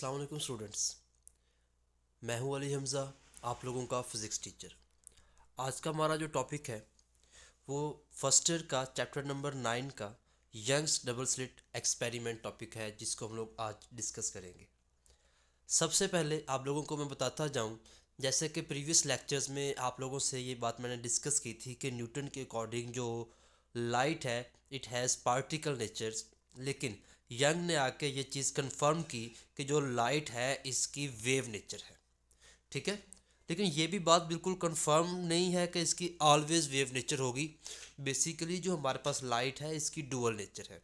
अस्सलाम वालेकुम स्टूडेंट्स। मैं हूं अली हमज़ा, आप लोगों का फ़िज़िक्स टीचर। आज का हमारा जो टॉपिक है वो फर्स्ट ईयर का चैप्टर नंबर 9 का Young's double slit experiment topic है, जिसको हम लोग आज डिस्कस करेंगे। सबसे पहले आप लोगों को मैं बताता जाऊं, जैसे कि प्रीवियस लेक्चर्स में आप लोगों से ये बात मैंने डिस्कस की थी कि न्यूटन के अकॉर्डिंग जो लाइट है इट हैज़ पार्टिकल नेचर्स, लेकिन यंग ने आके ये चीज़ कंफर्म की कि जो लाइट है इसकी वेव नेचर है। ठीक है, लेकिन ये भी बात बिल्कुल कंफर्म नहीं है कि इसकी ऑलवेज वेव नेचर होगी। बेसिकली जो हमारे पास लाइट है इसकी डुअल नेचर है,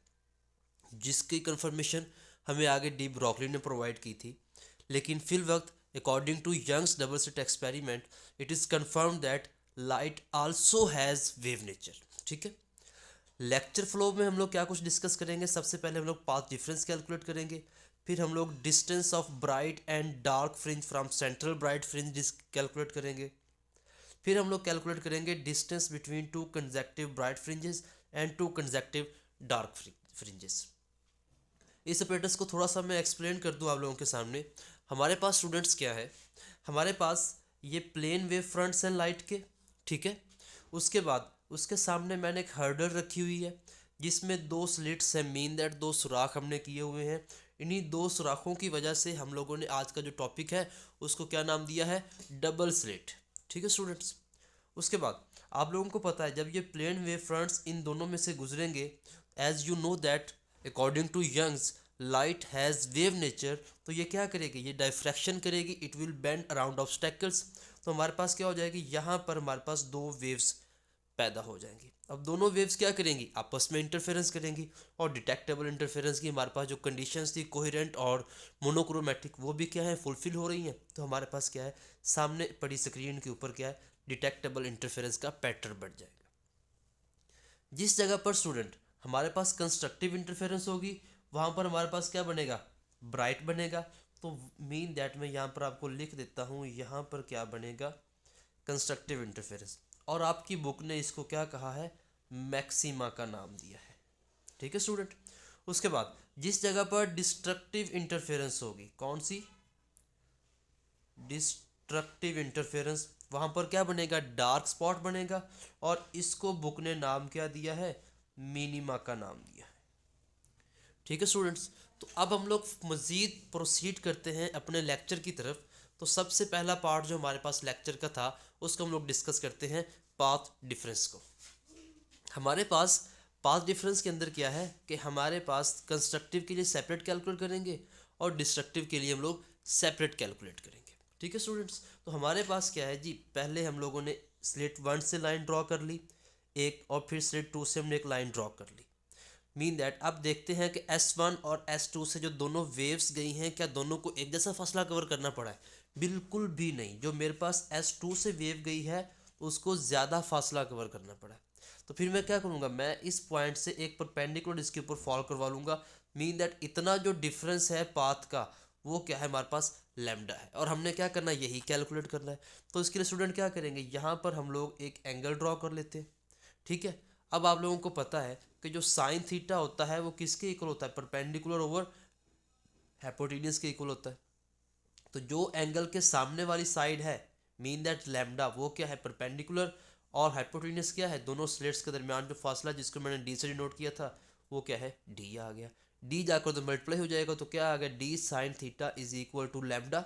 जिसकी कंफर्मेशन हमें आगे डी ब्रोकली ने प्रोवाइड की थी। लेकिन फिल वक्त according to Young's double slit experiment it is confirm that light also has wave nature. ठीक है, लेक्चर फ्लो में हम लोग क्या कुछ डिस्कस करेंगे। सबसे पहले हम लोग पाथ डिफरेंस कैलकुलेट करेंगे, फिर हम लोग distance of bright and dark fringe from central bright fringe calculate करेंगे, फिर हम लोग कैलकुलेट करेंगे distance between to conjunctive bright fringes and to conjunctive dark fringes. इस ऑपरेटर्स को थोड़ा सा मैं एक्सप्लेन कर दूं आप लोगों के सामने। हमारे पास स्टूडेंट्स क्या है, हमारे पास ये प्लेन वेव फ्रंट्स हैं लाइट के। ठीक है, उसके बाद उसके सामने मैंने एक हर्डल रखी हुई है जिसमें दो स्लिट्स हैं, मीन दैट दो सुराख हमने किए हुए हैं। इन्हीं दो सुराखों की वजह से हम लोगों ने आज का जो टॉपिक है उसको क्या नाम दिया है, डबल स्लिट। ठीक है स्टूडेंट्स, उसके बाद आप लोगों को पता है जब ये प्लेन वेव फ्रंट्स इन दोनों में से गुजरेंगे, as you know that according to Young's light has wave nature, तो ये क्या करेगी, ये डायफ्रैक्शन करेगी, it will bend around obstacles. तो हमारे पास क्या हो जाएगी, यहाँ पर हमारे पास दो वेव्स पैदा हो जाएंगी। अब दोनों वेव्स क्या करेंगी, आपस में इंटरफेरेंस करेंगी, और डिटेक्टेबल इंटरफेरेंस की हमारे पास जो कंडीशंस थी कोहेरेंट और मोनोक्रोमेटिक, वो भी क्या है, फुलफिल हो रही हैं। तो हमारे पास क्या है, सामने पड़ी स्क्रीन के ऊपर क्या है, डिटेक्टेबल इंटरफेरेंस का पैटर्न बढ़ जाएगा। जिस जगह पर स्टूडेंट हमारे पास कंस्ट्रक्टिव इंटरफेरेंस होगी वहाँ पर हमारे पास क्या बनेगा, ब्राइट बनेगा। तो मीन दैट मैं यहाँ पर आपको लिख देता हूँ, यहाँ पर क्या बनेगा, कंस्ट्रक्टिव इंटरफेरेंस। और आपकी बुक ने इसको क्या कहा है, मैक्सिमा का नाम दिया है। ठीक है स्टूडेंट, उसके बाद जिस जगह पर डिस्ट्रक्टिव इंटरफेरेंस होगी, कौन सी, डिस्ट्रक्टिव इंटरफेरेंस, वहाँ पर क्या बनेगा, डार्क स्पॉट बनेगा। और इसको बुक ने नाम क्या दिया है, मिनिमा का नाम दिया है। ठीक है स्टूडेंट्स, तो अब हम लोग मज़ीद प्रोसीड करते हैं अपने लेक्चर की तरफ। तो सबसे पहला पार्ट जो हमारे पास लेक्चर का था उसको हम लोग डिस्कस करते हैं, पाथ डिफरेंस को। हमारे पास पाथ डिफरेंस के अंदर क्या है कि हमारे पास कंस्ट्रक्टिव के लिए सेपरेट कैलकुलेट करेंगे और डिस्ट्रक्टिव के लिए हम लोग सेपरेट कैलकुलेट करेंगे। ठीक है स्टूडेंट्स, तो हमारे पास क्या है जी, पहले हम लोगों ने स्लिट 1 से लाइन ड्रॉ कर ली एक, और फिर स्लिट 2 से हमने एक लाइन ड्रॉ कर ली। मीन दैट अब देखते हैं कि S1 और S2 से जो दोनों वेव्स गई हैं, क्या दोनों को एक जैसा फासला कवर करना पड़ा है, बिल्कुल भी नहीं। जो मेरे पास S2 से वेव गई है उसको ज़्यादा फासला कवर करना पड़ा है। तो फिर मैं क्या करूँगा, मैं इस पॉइंट से एक परपेंडिकुलर इसके ऊपर फॉल करवा लूँगा। मीन दैट इतना जो डिफरेंस है पाथ का वो क्या है, हमारे पास लैम्डा है, और हमने क्या करना है, यही कैलकुलेट करना है। तो इसके लिए स्टूडेंट क्या करेंगे, यहाँ पर हम लोग एक एंगल ड्रॉ कर लेते हैं। ठीक है, अब आप लोगों को पता है कि जो साइन थीटा होता है वो किसके इक्वल होता है, परपेंडिकुलर ओवर हाइपोटेन्यूज के इक्वल होता है। तो जो एंगल के सामने वाली साइड है, मीन दैट लैम्डा, वो क्या है, परपेंडिकुलर, और हाइपोटेन्यूज क्या है, दोनों स्लेट्स के दरमियान जो फासला जिसको मैंने डी से डिनोट किया था वो क्या है, डी आ गया। डी जाकर तो मल्टीप्लाई हो जाएगा, तो क्या आ गया, d sine theta is equal to lambda.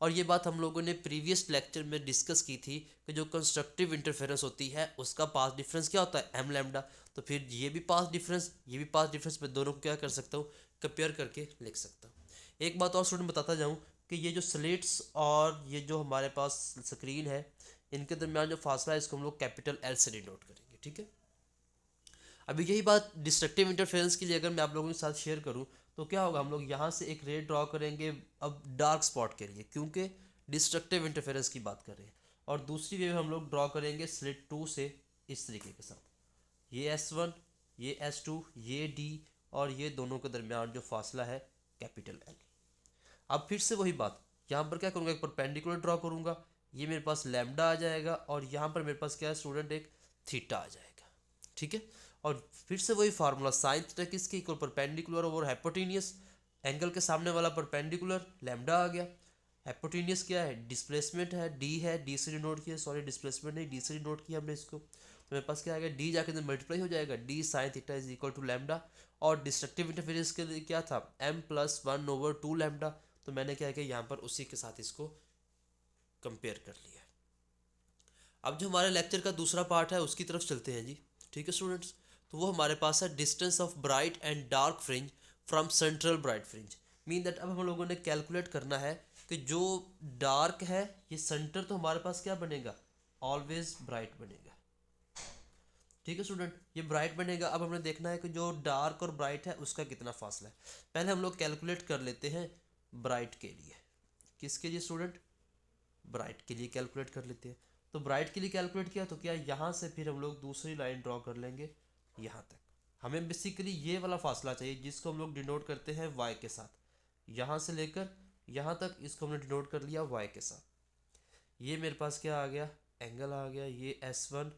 और ये बात हम लोगों ने प्रीवियस लेक्चर में डिस्कस की थी कि जो कंस्ट्रक्टिव इंटरफेरेंस होती है उसका पाथ डिफरेंस क्या होता है, एम लैम्डा। तो फिर ये भी पाथ डिफरेंस, ये भी पाथ डिफरेंस, मैं दोनों को क्या कर सकता हूँ, कंपेयर करके लिख सकता हूँ। एक बात और स्टूडेंट बताता जाऊँ कि ये जो स्लिट्स और ये जो हमारे पास स्क्रीन है इनके दरमियान जो फासला है इसको हम लोग कैपिटल एल से डिनोट करेंगे। ठीक है, अभी यही बात डिस्ट्रक्टिव इंटरफेरेंस के लिए अगर मैं आप लोगों के साथ शेयर करूं तो क्या होगा, हम लोग यहाँ से एक रे ड्रॉ करेंगे अब डार्क स्पॉट के लिए, क्योंकि डिस्ट्रक्टिव इंटरफेरेंस की बात कर रहे हैं। और दूसरी वेव हम लोग ड्रॉ करेंगे स्लिट 2 से इस तरीके के साथ, ये S1, ये S2, ये D, और ये दोनों के दरमियान जो फासला है कैपिटल एल। अब फिर से वही बात, यहाँ पर क्या करूँगा, एक परपेंडिकुलर ड्रॉ करूँगा, ये मेरे पास लैम्डा आ जाएगा, और यहाँ पर मेरे पास क्या है स्टूडेंट, एक थीटा आ जाएगा। ठीक है, और फिर से वही फार्मूला, साइन थीटा किसके equal, perpendicular over hypotenuse, angle के सामने वाला परपेंडिकुलर लैम्डा आ गया। हाइपोटेन्यूज क्या है, डिस्प्लेसमेंट है, डी से डिनोट किया, सॉरी डिस्प्लेसमेंट नहीं, डी से डिनोट किया हमने इसको, तो मेरे पास क्या आ गया, डी जाके तो मल्टीप्लाई हो जाएगा, d sine theta is equal to lambda. और डिस्ट्रक्टिव इंटरफेरेंस के लिए क्या था, m+1/2 लैम्डा, तो मैंने क्या किया यहाँ पर उसी के साथ इसको कंपेयर कर लिया। अब जो हमारे लेक्चर का दूसरा पार्ट है उसकी तरफ चलते हैं जी। ठीक है स्टूडेंट्स, तो वो हमारे पास है distance of bright and dark fringe from central bright fringe. Mean that अब हम लोगों ने कैलकुलेट करना है कि जो डार्क है ये सेंटर तो हमारे पास क्या बनेगा, ऑलवेज ब्राइट बनेगा। ठीक है स्टूडेंट, ये ब्राइट बनेगा। अब हमें देखना है कि जो डार्क और ब्राइट है उसका कितना फासला है। पहले हम लोग कैलकुलेट कर लेते हैं ब्राइट के लिए। किसके लिए स्टूडेंट, ब्राइट के लिए कैलकुलेट कर लेते हैं। तो ब्राइट के लिए कैलकुलेट किया तो क्या, यहाँ से फिर हम लोग दूसरी लाइन ड्रॉ कर लेंगे यहाँ तक। हमें बेसिकली ये वाला फासला चाहिए जिसको हम लोग डिनोट करते हैं y के साथ। यहाँ से लेकर यहाँ तक इसको हमने डिनोट कर लिया y के साथ। ये मेरे पास क्या आ गया, एंगल आ गया, ये S1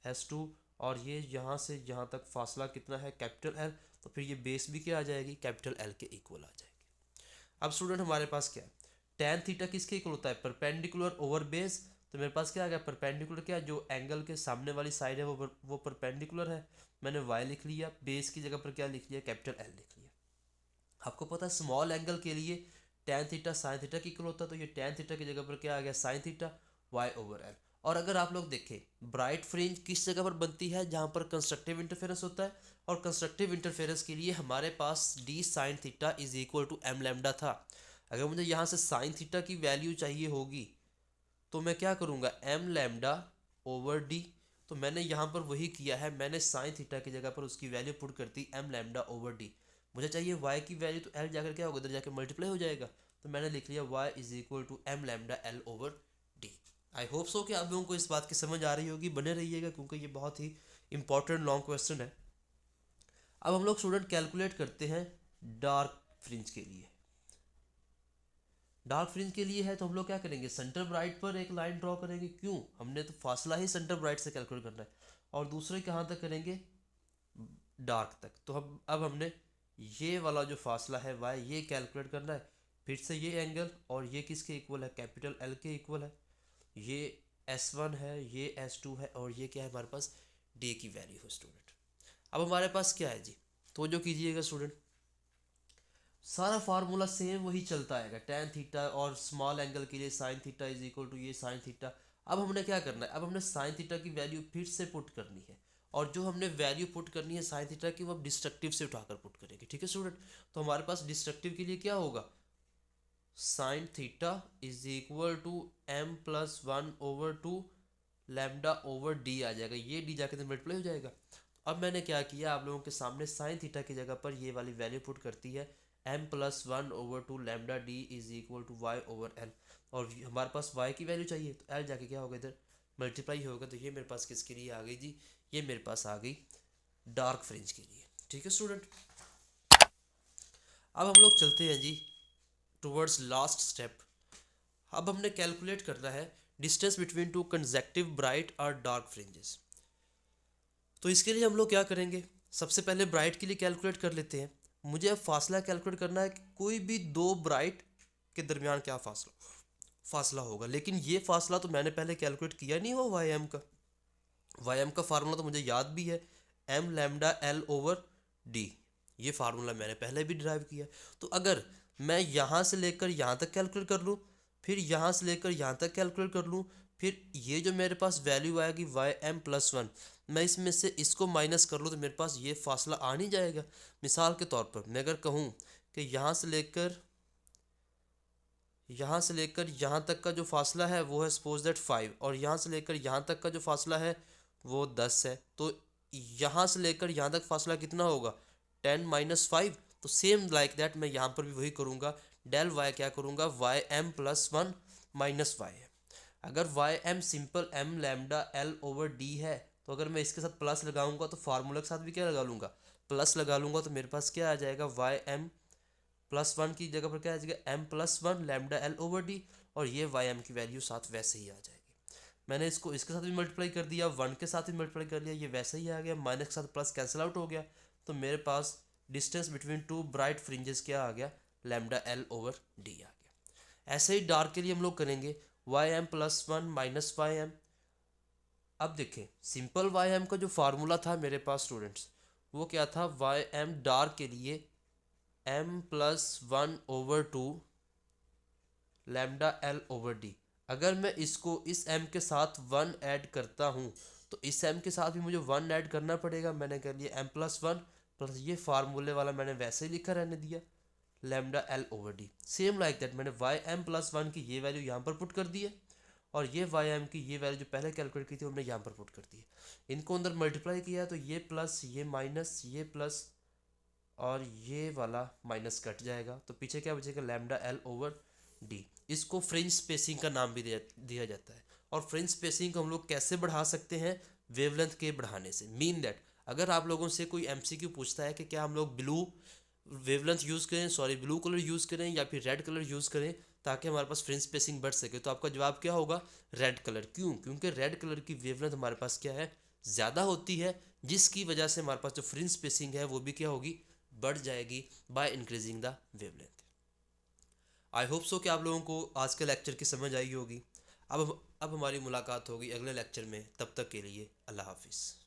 S2, और ये यहाँ से यहाँ तक फासला कितना है, कैपिटल L, तो फिर ये बेस भी क्या आ जाएगी, कैपिटल L के इक्वल आ जाएगी। अब स्टूडेंट हमारे पास क्या है, tan थीटा किसके इक्वल होता है, परपेंडिकुलर ओवर बेस। तो मेरे पास क्या आ गया, परपेंडिकुलर क्या, जो एंगल के सामने वाली साइड है वो परपेंडिकुलर है, मैंने y लिख लिया, बेस की जगह पर क्या लिख लिया, कैपिटल L लिख लिया। आपको पता है स्मॉल एंगल के लिए tan थीटा साइन थीटा की इक्वल होता है, तो ये tan थीटा की जगह पर क्या आ गया, साइन थीटा y/l। और अगर आप लोग देखें ब्राइट फ्रिंज किस जगह पर बनती है, जहाँ पर कंस्ट्रक्टिव इंटरफेरेंस होता है, और कंस्ट्रक्टिव इंटरफेरेंस के लिए हमारे पास d sine theta is equal to m lambda था। अगर मुझे यहाँ से साइन थीटा की वैल्यू चाहिए होगी तो मैं क्या करूँगा, m लैम्डा ओवर d। तो मैंने यहाँ पर वही किया है, मैंने साइन थीटा की जगह पर उसकी वैल्यू पुट कर दी m लैम्डा ओवर d। मुझे चाहिए y की वैल्यू, तो l जाकर क्या होगा, इधर जाकर मल्टीप्लाई हो जाएगा, तो मैंने लिख लिया y is equal to m lambda l over d। I hope so कि आप लोगों को इस बात की समझ आ रही होगी, बने रहिएगा क्योंकि ये बहुत ही इंपॉर्टेंट लॉन्ग क्वेश्चन है। अब हम लोग स्टूडेंट कैलकुलेट करते हैं डार्क फ्रिंज के लिए। डार्क फ्रिंज के लिए है तो हम लोग क्या करेंगे, सेंटर ब्राइट पर एक लाइन ड्रॉ करेंगे, क्यों, हमने तो फासला ही सेंटर ब्राइट से कैलकुलेट करना है, और दूसरे कहाँ तक करेंगे, डार्क तक। तो हम अब हमने ये वाला जो फासला है y ये कैलकुलेट करना है, फिर से ये एंगल, और ये किसके इक्वल है, कैपिटल L के इक्वल है, ये S1 है, ये S2 है, और ये क्या है हमारे पास, d की वैल्यू है स्टूडेंट। अब हमारे पास क्या है जी, तो जो कीजिएगा स्टूडेंट, सारा फार्मूला सेम वही चलता आएगा, tan थीटा और स्मॉल एंगल के लिए sine theta is equal to ये साइन थीटा। अब हमने क्या करना है, अब हमने साइन थीटा की वैल्यू फिर से पुट करनी है, और जो हमने वैल्यू पुट करनी है साइन थीटा की वो अब डिस्ट्रक्टिव से उठाकर पुट करेंगे। ठीक है स्टूडेंट, तो हमारे पास डिस्ट्रक्टिव के लिए क्या होगा, sine theta is equal to m+1/2 lambda over D आ जाएगा, ये डी जाके तो मल्टीप्लाई हो जाएगा। अब मैंने क्या किया, आप लोगों के सामने साइन थीटा की जगह पर ये वाली वैल्यू पुट करती है, m+1/2 lambda d is equal to y/l, और हमारे पास y की वैल्यू चाहिए, तो l जाके क्या होगा, इधर मल्टीप्लाई होगा। तो ये मेरे पास किसके लिए आ गई जी, ये मेरे पास आ गई डार्क फ्रिंज के लिए। ठीक है स्टूडेंट, अब हम लोग चलते हैं जी टुवर्ड्स लास्ट स्टेप। अब हमने कैलकुलेट करना है distance between to consecutive bright और डार्क फ्रिंजेस। तो इसके लिए हम लोग क्या करेंगे, सबसे पहले ब्राइट के लिए कैलकुलेट कर लेते हैं। मुझे अब फासला कैलकुलेट करना है कि कोई भी दो ब्राइट के दरमियान क्या फासला होगा, लेकिन ये फासला तो मैंने पहले कैलकुलेट किया नहीं हो वाई एम का फार्मूला तो मुझे याद भी है, m lambda l over d, ये फार्मूला मैंने पहले भी डिराइव किया। तो अगर मैं यहाँ से लेकर यहाँ तक कैलकुलेट कर लूँ, फिर यहाँ से लेकर यहाँ तक कैलकुलेट कर लूँ, फिर ये जो मेरे पास वैल्यू आएगीym+1, मैं इसमें से इसको माइनस कर लूँ तो मेरे पास ये फासला आ नहीं जाएगा। मिसाल के तौर पर मैं अगर कहूँ कि यहाँ से लेकर यहाँ तक का जो फासला है वो है सपोज दैट 5, और यहाँ से लेकर यहाँ तक का जो फासला है वो 10 है, तो यहाँ से लेकर यहाँ तक फासला कितना होगा, 10 - 5। तो सेम लाइक दैट मैं यहाँ पर भी वही करूँगा, डेल वाई क्या करूँगा,ym+1 - y है। अगरym simple m lambda l over d है, तो अगर मैं इसके साथ प्लस लगाऊंगा तो फार्मूला के साथ भी क्या लगा लूँगा, प्लस लगा लूँगा, तो मेरे पास क्या आ जाएगा,ym+1 की जगह पर क्या आ जाएगा, m+1 lambda l over d, और ये ym की वैल्यू साथ वैसे ही आ जाएगी। मैंने इसको इसके साथ भी मल्टीप्लाई कर दिया, 1 के साथ भी मल्टीप्लाई कर लिया, ये वैसे ही आ गया, माइनस के साथ प्लस कैंसिल आउट हो गया, तो मेरे पास distance between two bright fringes क्या आ गया, लैम्डा एल ओवर डी आ गया। ऐसे ही डार्क के लिए हम लोग करेंगे Y M plus one minus Y M. अब देखें सिंपल वाई एम का जो फार्मूला था मेरे पास स्टूडेंट्स, वो क्या था, वाई एम डार्क के लिए m plus one over two lambda L over d. अगर मैं इसको इस एम के साथ वन ऐड करता हूँ तो इस एम के साथ भी मुझे वन ऐड करना पड़ेगा। मैंने कर लिया एम प्लस वन प्लस ये फार्मूले वाला मैंने वैसे ही लिखा रहने दिया lambda L over D. Same like that मैंने वाई एम प्लस वन की ये वैल्यू यहाँ पर पुट कर दी है और ये वाई एम की ये वैल्यू जो पहले कैलकुलेट की थी हमने यहाँ पर पुट कर दी है। इनको अंदर मल्टीप्लाई किया तो ये प्लस ये माइनस ये प्लस और ये वाला माइनस कट जाएगा तो पीछे क्या बचेगा लैम्डा एल ओवर डी। इसको फ्रिंज स्पेसिंग का नाम भी दिया जाता है। और फ्रिंज स्पेसिंग को हम लोग कैसे बढ़ा सकते हैं, वेवलेंथ के बढ़ाने से। मीन दैट अगर आप लोगों से कोई एमसीक्यू पूछता है कि क्या हम लोग ब्लू वेवलेंथ यूज़ करें, सॉरी ब्लू कलर यूज़ करें या फिर रेड कलर यूज़ करें ताकि हमारे पास फ्रिंज स्पेसिंग बढ़ सके, तो आपका जवाब क्या होगा, रेड कलर। क्यों? क्योंकि रेड कलर की वेवलेंथ हमारे पास क्या है, ज़्यादा होती है, जिसकी वजह से हमारे पास जो फ्रिंज स्पेसिंग है वो भी क्या होगी, बढ़ जाएगी by increasing the wavelength. I hope so कि आप लोगों को आज के लेक्चर की समझ आई होगी। अब हमारी मुलाकात होगी अगले लेक्चर में। तब तक के लिए अल्लाह हाफिज़।